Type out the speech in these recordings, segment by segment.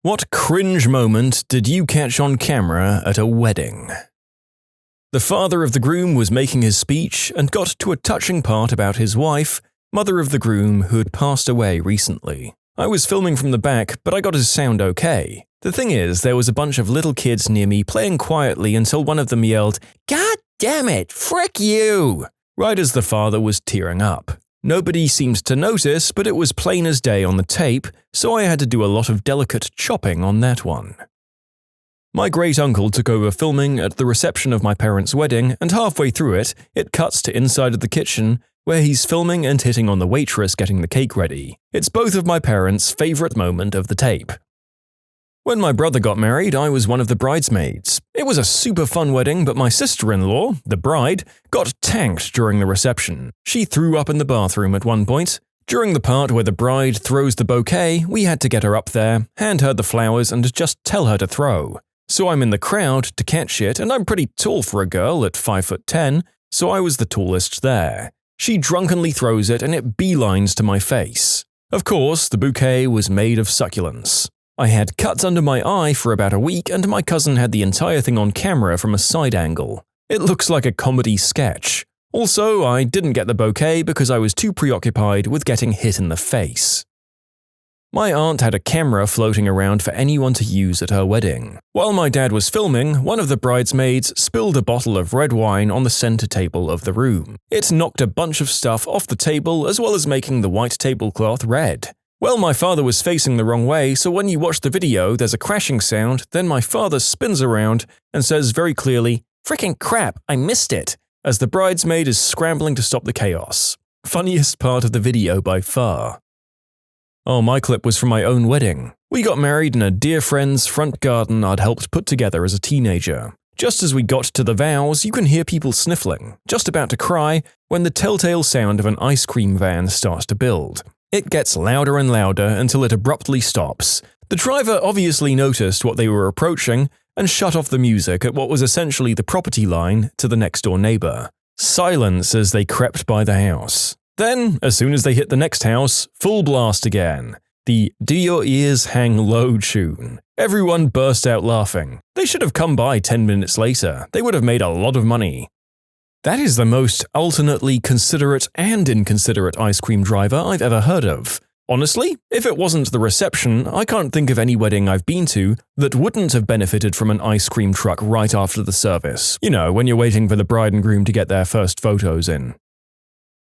What cringe moment did you catch on camera at a wedding? The father of the groom was making his speech and got to a touching part about his wife, mother of the groom, who had passed away recently. I was filming from the back, but I got his sound okay. The thing is, there was a bunch of little kids near me playing quietly until one of them yelled, "God damn it, frick you!" right as the father was tearing up. Nobody seemed to notice, but it was plain as day on the tape, so I had to do a lot of delicate chopping on that one. My great-uncle took over filming at the reception of my parents' wedding, and halfway through it, it cuts to inside of the kitchen, where he's filming and hitting on the waitress getting the cake ready. It's both of my parents' favorite moment of the tape. When my brother got married, I was one of the bridesmaids. It was a super fun wedding, but my sister-in-law, the bride, got tanked during the reception. She threw up in the bathroom at one point. During the part where the bride throws the bouquet, we had to get her up there, hand her the flowers, and just tell her to throw. So I'm in the crowd to catch it, and I'm pretty tall for a girl at 5'10", so I was the tallest there. She drunkenly throws it, and it beelines to my face. Of course, the bouquet was made of succulents. I had cuts under my eye for about a week, and my cousin had the entire thing on camera from a side angle. It looks like a comedy sketch. Also, I didn't get the bouquet because I was too preoccupied with getting hit in the face. My aunt had a camera floating around for anyone to use at her wedding. While my dad was filming, one of the bridesmaids spilled a bottle of red wine on the center table of the room. It knocked a bunch of stuff off the table as well as making the white tablecloth red. Well, my father was facing the wrong way, so when you watch the video, there's a crashing sound, then my father spins around and says very clearly, "Frickin' crap, I missed it," as the bridesmaid is scrambling to stop the chaos. Funniest part of the video by far. Oh, my clip was from my own wedding. We got married in a dear friend's front garden I'd helped put together as a teenager. Just as we got to the vows, you can hear people sniffling, just about to cry, when the telltale sound of an ice cream van starts to build. It gets louder and louder until it abruptly stops. The driver obviously noticed what they were approaching and shut off the music at what was essentially the property line to the next-door neighbor. Silence as they crept by the house. Then, as soon as they hit the next house, full blast again. The "Do Your Ears Hang Low" tune. Everyone burst out laughing. They should have come by 10 minutes later. They would have made a lot of money. That is the most alternately considerate and inconsiderate ice cream driver I've ever heard of. Honestly, if it wasn't the reception, I can't think of any wedding I've been to that wouldn't have benefited from an ice cream truck right after the service. You know, when you're waiting for the bride and groom to get their first photos in.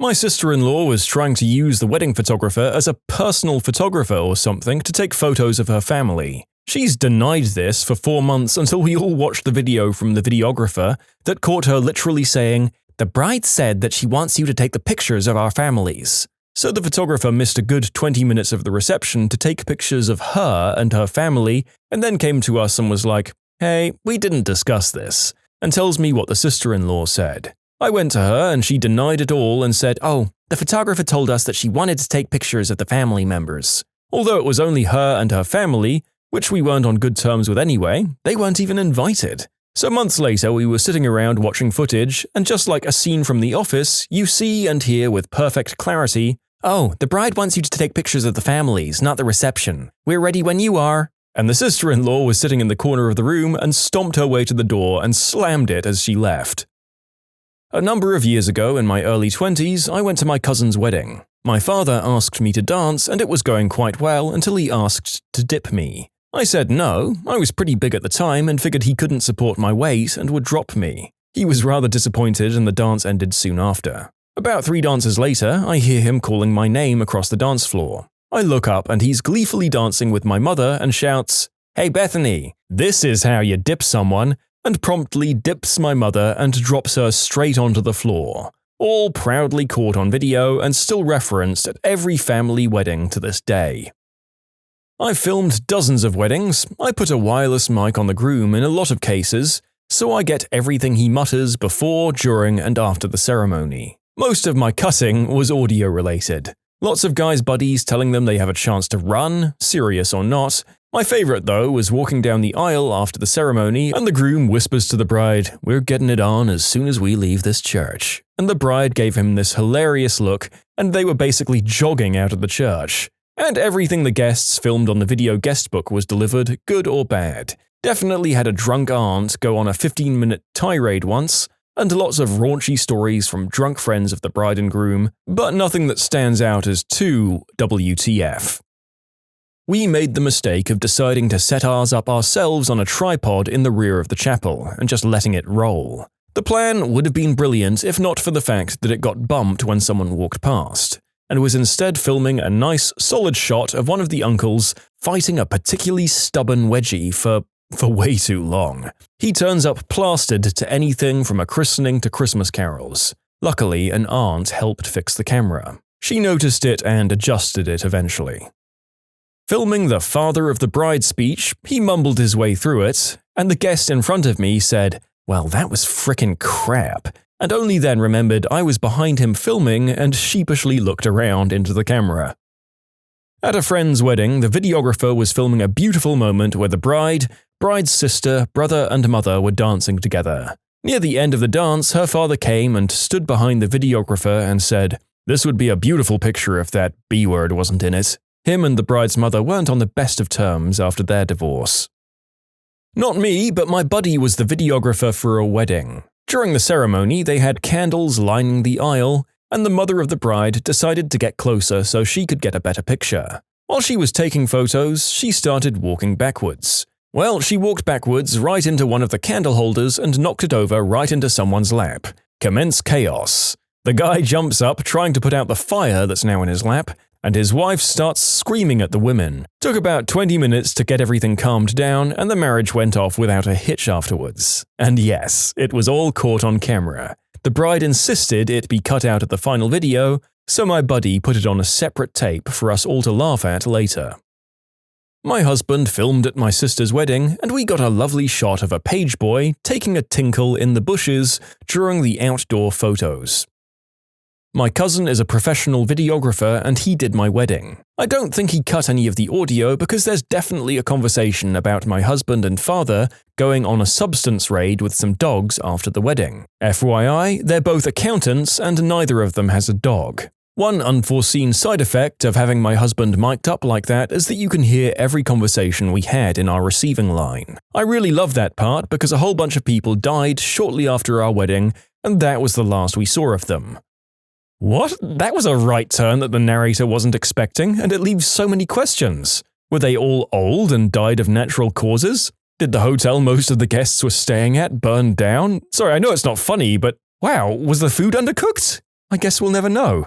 My sister-in-law was trying to use the wedding photographer as a personal photographer or something to take photos of her family. She's denied this for 4 months until we all watched the video from the videographer that caught her literally saying, "The bride said that she wants you to take the pictures of our families." So the photographer missed a good 20 minutes of the reception to take pictures of her and her family, and then came to us and was like, "Hey, we didn't discuss this," and tells me what the sister-in-law said. I went to her and she denied it all and said, "Oh, the photographer told us that she wanted to take pictures of the family members." Although it was only her and her family, which we weren't on good terms with anyway, they weren't even invited. So months later we were sitting around watching footage, and just like a scene from The Office, you see and hear with perfect clarity, "Oh, the bride wants you to take pictures of the families, not the reception. We're ready when you are." And the sister-in-law was sitting in the corner of the room and stomped her way to the door and slammed it as she left. A number of years ago, in my early 20s, I went to my cousin's wedding. My father asked me to dance, and it was going quite well until he asked to dip me. I said no. I was pretty big at the time and figured he couldn't support my weight and would drop me. He was rather disappointed and the dance ended soon after. About 3 dances later, I hear him calling my name across the dance floor. I look up and he's gleefully dancing with my mother and shouts, "Hey Bethany, this is how you dip someone," and promptly dips my mother and drops her straight onto the floor. All proudly caught on video and still referenced at every family wedding to this day. I've filmed dozens of weddings. I put a wireless mic on the groom in a lot of cases, so I get everything he mutters before, during, and after the ceremony. Most of my cutting was audio related. Lots of guys' buddies telling them they have a chance to run, serious or not. My favorite, though, was walking down the aisle after the ceremony and the groom whispers to the bride, "We're getting it on as soon as we leave this church." And the bride gave him this hilarious look, and they were basically jogging out of the church. And everything the guests filmed on the video guestbook was delivered, good or bad. Definitely had a drunk aunt go on a 15-minute tirade once, and lots of raunchy stories from drunk friends of the bride and groom, but nothing that stands out as too WTF. We made the mistake of deciding to set ours up ourselves on a tripod in the rear of the chapel and just letting it roll. The plan would have been brilliant if not for the fact that it got bumped when someone walked past, and was instead filming a nice, solid shot of one of the uncles fighting a particularly stubborn wedgie for way too long. He turns up plastered to anything from a christening to Christmas carols. Luckily, an aunt helped fix the camera. She noticed it and adjusted it eventually. Filming the father of the bride speech, he mumbled his way through it, and the guest in front of me said, "Well, that was frickin' crap," and only then remembered I was behind him filming and sheepishly looked around into the camera. At a friend's wedding, the videographer was filming a beautiful moment where the bride's sister, brother and mother were dancing together. Near the end of the dance, her father came and stood behind the videographer and said, "This would be a beautiful picture if that B word wasn't in it." Him and the bride's mother weren't on the best of terms after their divorce. Not me, but my buddy was the videographer for a wedding. During the ceremony, they had candles lining the aisle, and the mother of the bride decided to get closer so she could get a better picture. While she was taking photos, she started walking backwards. Well, she walked backwards right into one of the candle holders and knocked it over right into someone's lap. Commence chaos. The guy jumps up, trying to put out the fire that's now in his lap, and his wife starts screaming at the women. Took about 20 minutes to get everything calmed down, and the marriage went off without a hitch afterwards. And yes, it was all caught on camera. The bride insisted it be cut out at the final video, so my buddy put it on a separate tape for us all to laugh at later. My husband filmed at my sister's wedding, and we got a lovely shot of a page boy taking a tinkle in the bushes during the outdoor photos. My cousin is a professional videographer and he did my wedding. I don't think he cut any of the audio because there's definitely a conversation about my husband and father going on a substance raid with some dogs after the wedding. FYI, they're both accountants and neither of them has a dog. One unforeseen side effect of having my husband mic'd up like that is that you can hear every conversation we had in our receiving line. I really love that part because a whole bunch of people died shortly after our wedding and that was the last we saw of them. What? That was a right turn that the narrator wasn't expecting, and it leaves so many questions. Were they all old and died of natural causes? Did the hotel most of the guests were staying at burn down? Sorry, I know it's not funny, but wow, was the food undercooked? I guess we'll never know.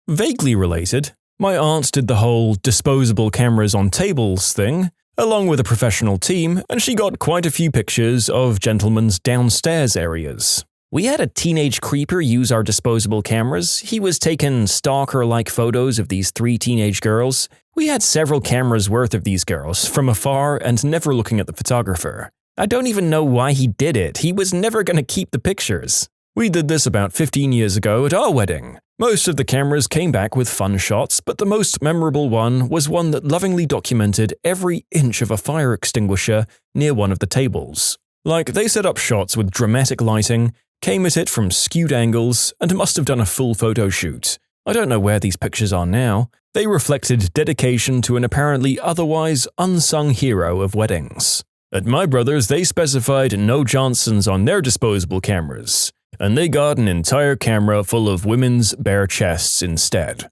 Vaguely related, my aunt did the whole disposable cameras on tables thing, along with a professional team, and she got quite a few pictures of gentlemen's downstairs areas. We had a teenage creeper use our disposable cameras. He was taking stalker-like photos of these 3 teenage girls. We had several cameras worth of these girls, from afar and never looking at the photographer. I don't even know why he did it. He was never going to keep the pictures. We did this about 15 years ago at our wedding. Most of the cameras came back with fun shots, but the most memorable one was one that lovingly documented every inch of a fire extinguisher near one of the tables. Like, they set up shots with dramatic lighting, came at it from skewed angles, and must have done a full photo shoot. I don't know where these pictures are now. They reflected dedication to an apparently otherwise unsung hero of weddings. At my brother's, they specified no Johnsons on their disposable cameras, and they got an entire camera full of women's bare chests instead.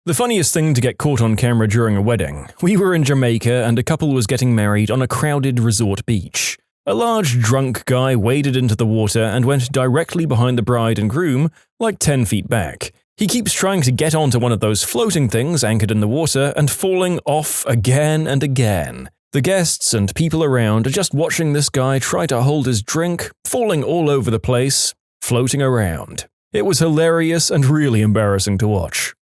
The funniest thing to get caught on camera during a wedding, we were in Jamaica and a couple was getting married on a crowded resort beach. A large drunk guy waded into the water and went directly behind the bride and groom, like 10 feet back. He keeps trying to get onto one of those floating things anchored in the water and falling off again and again. The guests and people around are just watching this guy try to hold his drink, falling all over the place, floating around. It was hilarious and really embarrassing to watch.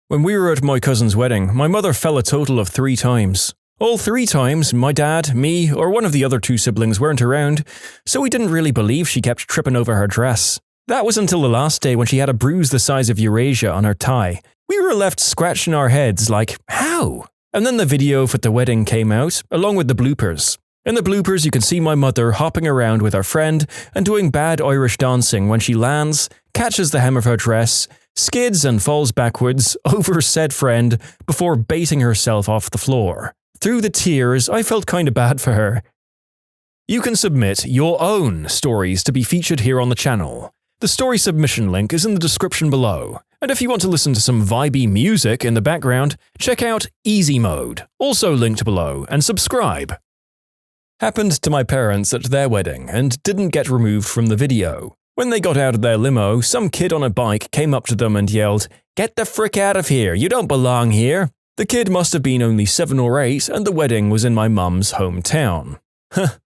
When we were at my cousin's wedding, my mother fell a total of 3 times. All 3 times, my dad, me, or one of the other 2 siblings weren't around, so we didn't really believe she kept tripping over her dress. That was until the last day when she had a bruise the size of Eurasia on her thigh. We were left scratching our heads like, how? And then the video for the wedding came out, along with the bloopers. In the bloopers, you can see my mother hopping around with her friend and doing bad Irish dancing when she lands, catches the hem of her dress, skids and falls backwards over said friend before baiting herself off the floor. Through the tears, I felt kinda bad for her. You can submit your own stories to be featured here on the channel. The story submission link is in the description below, and if you want to listen to some vibey music in the background, check out easymode, also linked below, and subscribe. Happened to my parents at their wedding and didn't get removed from the video. When they got out of their limo, some kid on a bike came up to them and yelled, "Get the frick out of here, you don't belong here." The kid must have been only 7 or 8 and the wedding was in my mum's hometown. Huh.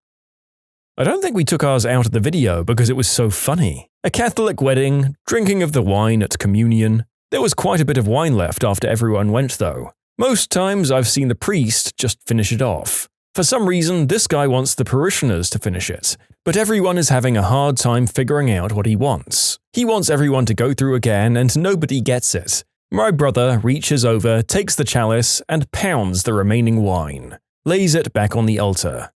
I don't think we took ours out of the video because it was so funny. A Catholic wedding, drinking of the wine at communion. There was quite a bit of wine left after everyone went though. Most times I've seen the priest just finish it off. For some reason, this guy wants the parishioners to finish it, but everyone is having a hard time figuring out what he wants. He wants everyone to go through again and nobody gets it. My brother reaches over, takes the chalice, and pounds the remaining wine. Lays it back on the altar.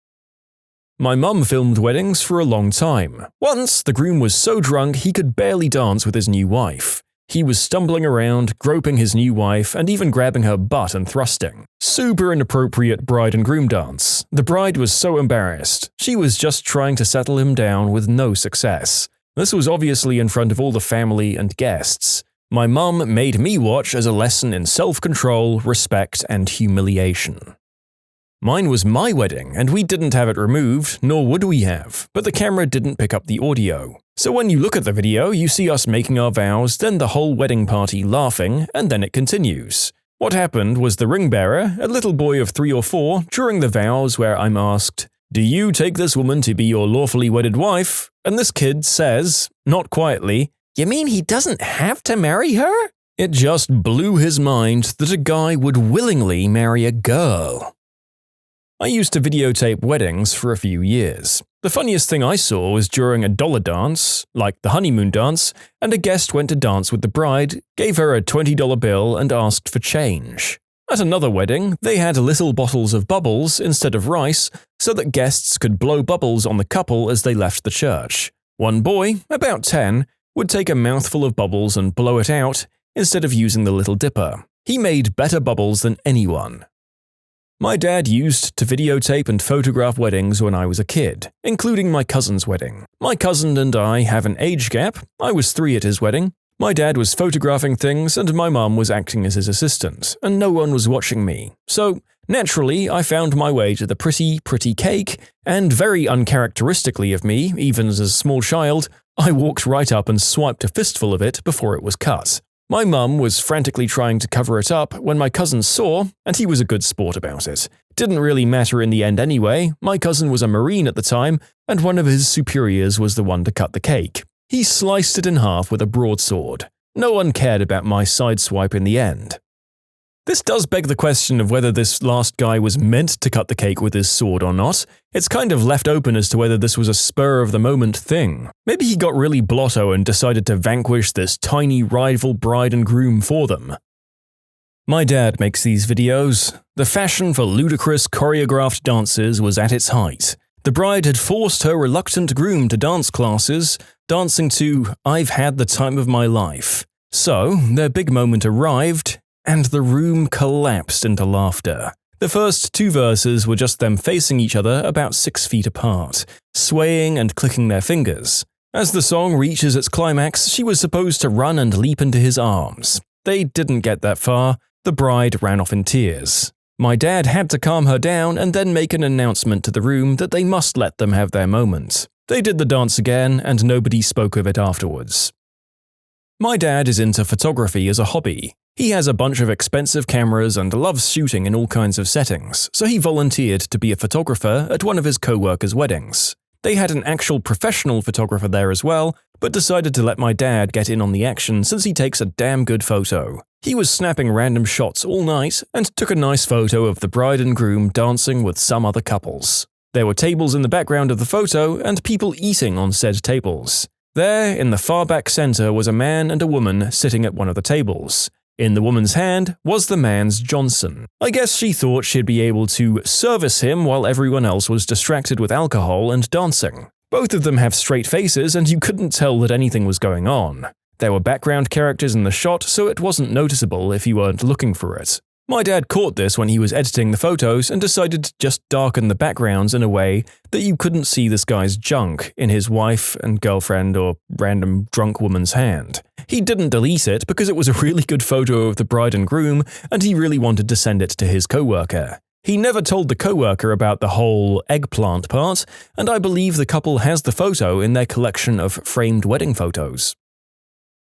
My mum filmed weddings for a long time. Once, the groom was so drunk he could barely dance with his new wife. He was stumbling around, groping his new wife, and even grabbing her butt and thrusting. Super inappropriate bride and groom dance. The bride was so embarrassed. She was just trying to settle him down with no success. This was obviously in front of all the family and guests. My mum made me watch as a lesson in self-control, respect, and humiliation. Mine was my wedding, and we didn't have it removed, nor would we have, but the camera didn't pick up the audio. So when you look at the video, you see us making our vows, then the whole wedding party laughing, and then it continues. What happened was the ring bearer, a little boy of 3 or 4, during the vows where I'm asked, "Do you take this woman to be your lawfully wedded wife?" And this kid says, not quietly, "You mean he doesn't have to marry her?" It just blew his mind that a guy would willingly marry a girl. I used to videotape weddings for a few years. The funniest thing I saw was during a dollar dance, like the honeymoon dance, and a guest went to dance with the bride, gave her a $20 bill and asked for change. At another wedding, they had little bottles of bubbles instead of rice so that guests could blow bubbles on the couple as they left the church. One boy, about 10, would take a mouthful of bubbles and blow it out instead of using the Little Dipper. He made better bubbles than anyone. My dad used to videotape and photograph weddings when I was a kid, including my cousin's wedding. My cousin and I have an age gap. I was 3 at his wedding. My dad was photographing things and my mum was acting as his assistant, and no one was watching me. So, naturally, I found my way to the pretty cake, and very uncharacteristically of me, even as a small child, I walked right up and swiped a fistful of it before it was cut. My mum was frantically trying to cover it up when my cousin saw, and he was a good sport about it. Didn't really matter in the end anyway, my cousin was a Marine at the time, and one of his superiors was the one to cut the cake. He sliced it in half with a broadsword. No one cared about my sideswipe in the end. This does beg the question of whether this last guy was meant to cut the cake with his sword or not. It's kind of left open as to whether this was a spur-of-the-moment thing. Maybe he got really blotto and decided to vanquish this tiny rival bride and groom for them. My dad makes these videos. The fashion for ludicrous choreographed dances was at its height. The bride had forced her reluctant groom to dance classes, dancing to "I've Had the Time of My Life." So, their big moment arrived, and the room collapsed into laughter. The first 2 verses were just them facing each other about 6 feet apart, swaying and clicking their fingers. As the song reaches its climax, she was supposed to run and leap into his arms. They didn't get that far. The bride ran off in tears. My dad had to calm her down and then make an announcement to the room that they must let them have their moment. They did the dance again, and nobody spoke of it afterwards. My dad is into photography as a hobby. He has a bunch of expensive cameras and loves shooting in all kinds of settings, so he volunteered to be a photographer at one of his co-workers' weddings. They had an actual professional photographer there as well, but decided to let my dad get in on the action since he takes a damn good photo. He was snapping random shots all night and took a nice photo of the bride and groom dancing with some other couples. There were tables in the background of the photo and people eating on said tables. There, in the far back center, was a man and a woman sitting at one of the tables. In the woman's hand was the man's Johnson. I guess she thought she'd be able to service him while everyone else was distracted with alcohol and dancing. Both of them have straight faces and you couldn't tell that anything was going on. There were background characters in the shot, so it wasn't noticeable if you weren't looking for it. My dad caught this when he was editing the photos and decided to just darken the backgrounds in a way that you couldn't see this guy's junk in his wife and girlfriend or random drunk woman's hand. He didn't delete it because it was a really good photo of the bride and groom and he really wanted to send it to his coworker. He never told the coworker about the whole eggplant part, and I believe the couple has the photo in their collection of framed wedding photos.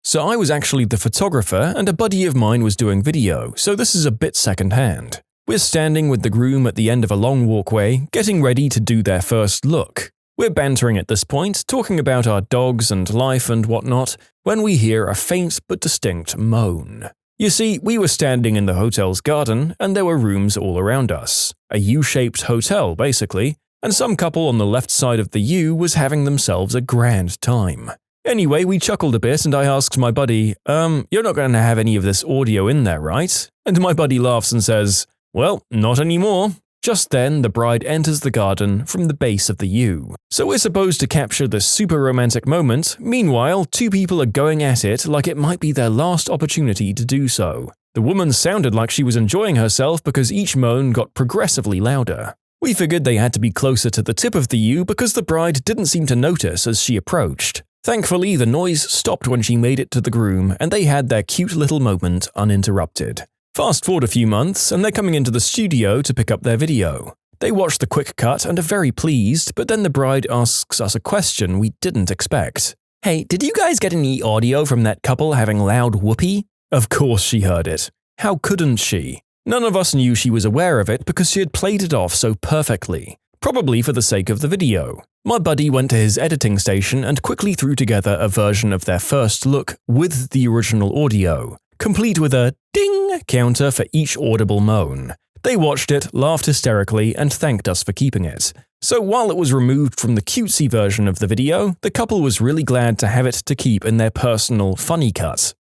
So I was actually the photographer and a buddy of mine was doing video, so this is a bit secondhand. We're standing with the groom at the end of a long walkway, getting ready to do their first look. We're bantering at this point, talking about our dogs and life and whatnot, when we hear a faint but distinct moan. You see, we were standing in the hotel's garden and there were rooms all around us. A U-shaped hotel, basically, and some couple on the left side of the U was having themselves a grand time. Anyway, we chuckled a bit and I asked my buddy, you're not going to have any of this audio in there, right? And my buddy laughs and says, well, not anymore. Just then, the bride enters the garden from the base of the U. So we're supposed to capture this super romantic moment. Meanwhile, two people are going at it like it might be their last opportunity to do so. The woman sounded like she was enjoying herself because each moan got progressively louder. We figured they had to be closer to the tip of the U because the bride didn't seem to notice as she approached. Thankfully, the noise stopped when she made it to the groom and they had their cute little moment uninterrupted. Fast forward a few months and they're coming into the studio to pick up their video. They watch the quick cut and are very pleased, but then the bride asks us a question we didn't expect. Hey, did you guys get any audio from that couple having loud whoopee? Of course she heard it. How couldn't she? None of us knew she was aware of it because she had played it off so perfectly. Probably for the sake of the video. My buddy went to his editing station and quickly threw together a version of their first look with the original audio, complete with a ding counter for each audible moan. They watched it, laughed hysterically, and thanked us for keeping it. So while it was removed from the cutesy version of the video, the couple was really glad to have it to keep in their personal funny cut.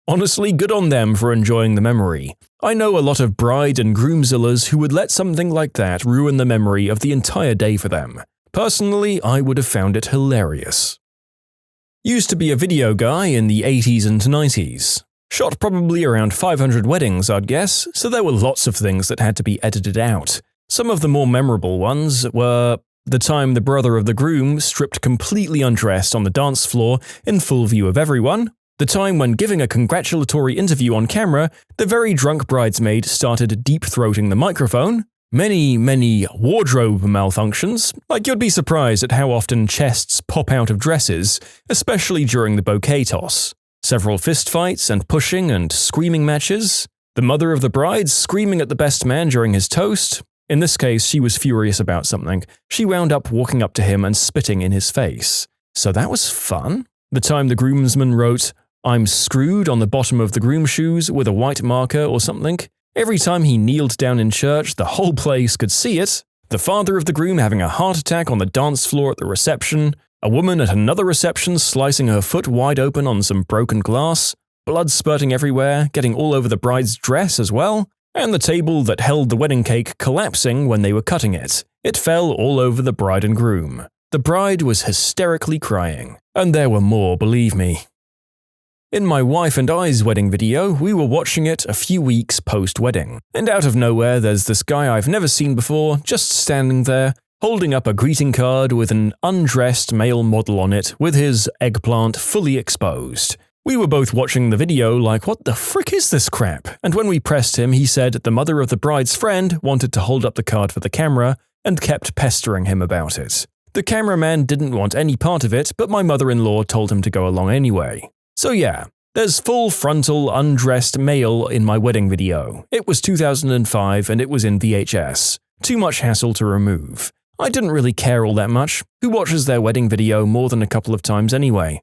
Honestly, good on them for enjoying the memory. I know a lot of bride and groomzillas who would let something like that ruin the memory of the entire day for them. Personally, I would have found it hilarious. Used to be a video guy in the 80s and 90s. Shot probably around 500 weddings, I'd guess, so there were lots of things that had to be edited out. Some of the more memorable ones were the time the brother of the groom stripped completely undressed on the dance floor in full view of everyone, the time when giving a congratulatory interview on camera, the very drunk bridesmaid started deep-throating the microphone, many wardrobe malfunctions, like you'd be surprised at how often chests pop out of dresses, especially during the bouquet toss, several fistfights and pushing and screaming matches, the mother of the bride screaming at the best man during his toast. In this case, she was furious about something. She wound up walking up to him and spitting in his face. So that was fun. The time the groomsman wrote, "I'm screwed" on the bottom of the groom shoes with a white marker or something. Every time he kneeled down in church, the whole place could see it. The father of the groom having a heart attack on the dance floor at the reception. A woman at another reception slicing her foot wide open on some broken glass. Blood spurting everywhere, getting all over the bride's dress as well. And the table that held the wedding cake collapsing when they were cutting it. It fell all over the bride and groom. The bride was hysterically crying. And there were more, believe me. In my wife and I's wedding video, we were watching it a few weeks post-wedding, and out of nowhere there's this guy I've never seen before just standing there, holding up a greeting card with an undressed male model on it with his eggplant fully exposed. We were both watching the video like, what the frick is this crap? And when we pressed him, he said the mother of the bride's friend wanted to hold up the card for the camera and kept pestering him about it. The cameraman didn't want any part of it, but my mother-in-law told him to go along anyway. So yeah, there's full frontal undressed male in my wedding video. It was 2005 and it was in VHS. Too much hassle to remove. I didn't really care all that much. Who watches their wedding video more than a couple of times anyway?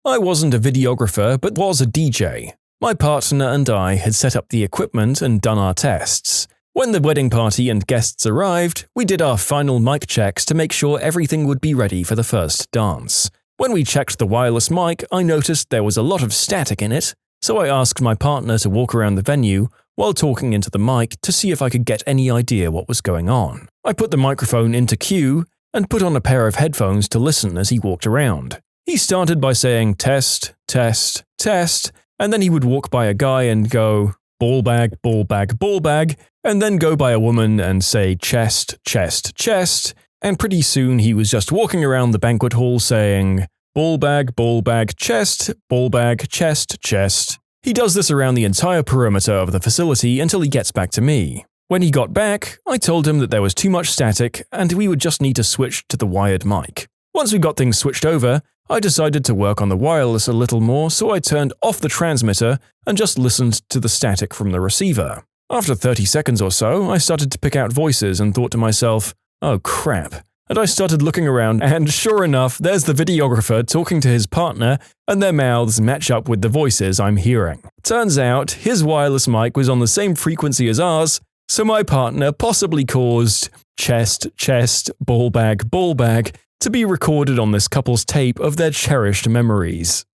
I wasn't a videographer, but was a DJ. My partner and I had set up the equipment and done our tests. When the wedding party and guests arrived, we did our final mic checks to make sure everything would be ready for the first dance. When we checked the wireless mic, I noticed there was a lot of static in it, so I asked my partner to walk around the venue while talking into the mic to see if I could get any idea what was going on. I put the microphone into cue and put on a pair of headphones to listen as he walked around. He started by saying test, test, test, and then he would walk by a guy and go ball bag, ball bag, ball bag, and then go by a woman and say chest, chest, chest, and pretty soon he was just walking around the banquet hall saying ball bag, chest, ball bag, chest, chest. He does this around the entire perimeter of the facility until he gets back to me. When he got back, I told him that there was too much static and we would just need to switch to the wired mic. Once we got things switched over, I decided to work on the wireless a little more, so I turned off the transmitter and just listened to the static from the receiver. After 30 seconds or so, I started to pick out voices and thought to myself, oh crap. And I started looking around and sure enough, there's the videographer talking to his partner and their mouths match up with the voices I'm hearing. Turns out, his wireless mic was on the same frequency as ours, so my partner possibly caused chest, chest, ball bag, to be recorded on this couple's tape of their cherished memories.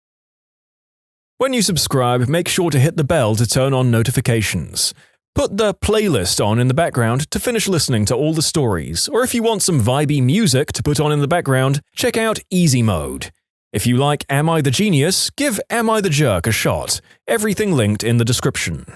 When you subscribe, make sure to hit the bell to turn on notifications. Put the playlist on in the background to finish listening to all the stories, or if you want some vibey music to put on in the background, check out easymode. If you like Am I the Genius, give Am I the Jerk a shot. Everything linked in the description.